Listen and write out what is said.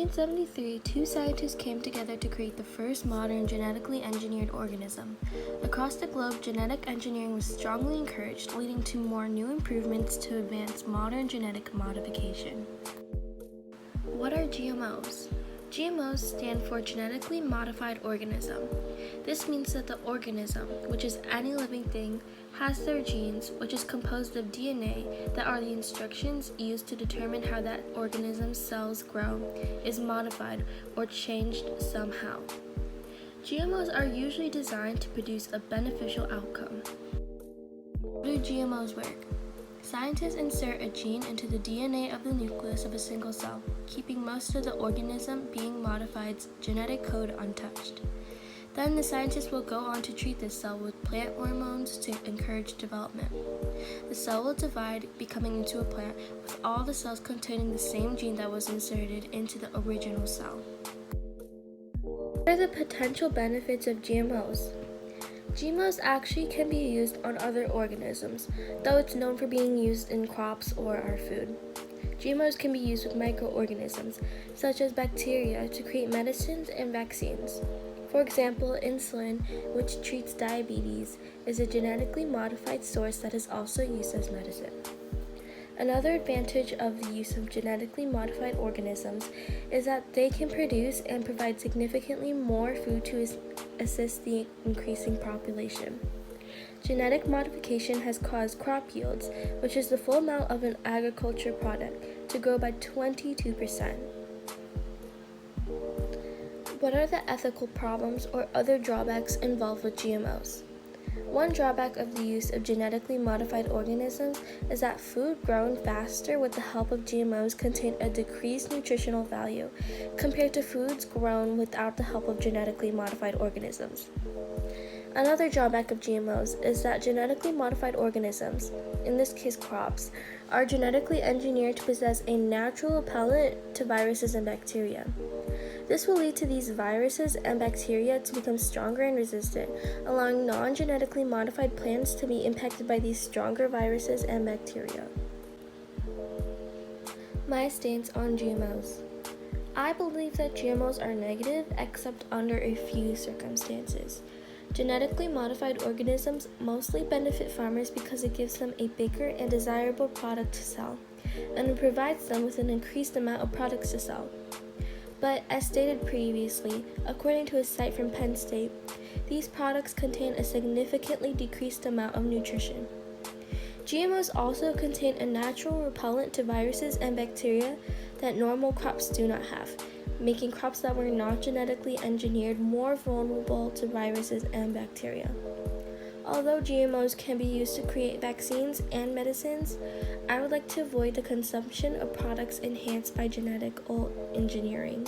1973, two scientists came together to create the first modern genetically engineered organism. Across the globe, genetic engineering was strongly encouraged, leading to more new improvements to advance modern genetic modification. What are GMOs? GMOs stand for Genetically Modified Organism. This means that the organism, which is any living thing, has their genes, which is composed of DNA, that are the instructions used to determine how that organism's cells grow, is modified or changed somehow. GMOs are usually designed to produce a beneficial outcome. How do GMOs work? Scientists insert a gene into the DNA of the nucleus of a single cell, keeping most of the organism being modified's genetic code untouched. Then the scientists will go on to treat this cell with plant hormones to encourage development. The cell will divide, becoming into a plant with all the cells containing the same gene that was inserted into the original cell. What are the potential benefits of GMOs? GMOs actually can be used on other organisms, though it's known for being used in crops or our food. GMOs can be used with microorganisms, such as bacteria, to create medicines and vaccines. For example, insulin, which treats diabetes, is a genetically modified source that is also used as medicine. Another advantage of the use of genetically modified organisms is that they can produce and provide significantly more food to assist the increasing population. Genetic modification has caused crop yields, which is the full amount of an agriculture product, to grow by 22%. What are the ethical problems or other drawbacks involved with GMOs? One drawback of the use of genetically modified organisms is that food grown faster with the help of GMOs contain a decreased nutritional value compared to foods grown without the help of genetically modified organisms. Another drawback of GMOs is that genetically modified organisms, in this case crops, are genetically engineered to possess a natural repellent to viruses and bacteria. This will lead to these viruses and bacteria to become stronger and resistant, allowing non-genetically modified plants to be impacted by these stronger viruses and bacteria. My stance on GMOs. I believe that GMOs are negative except under a few circumstances. Genetically modified organisms mostly benefit farmers because it gives them a bigger and desirable product to sell, and it provides them with an increased amount of products to sell. But as stated previously, according to a site from Penn State, these products contain a significantly decreased amount of nutrition. GMOs also contain a natural repellent to viruses and bacteria that normal crops do not have, making crops that were not genetically engineered more vulnerable to viruses and bacteria. Although GMOs can be used to create vaccines and medicines, I would like to avoid the consumption of products enhanced by genetic engineering.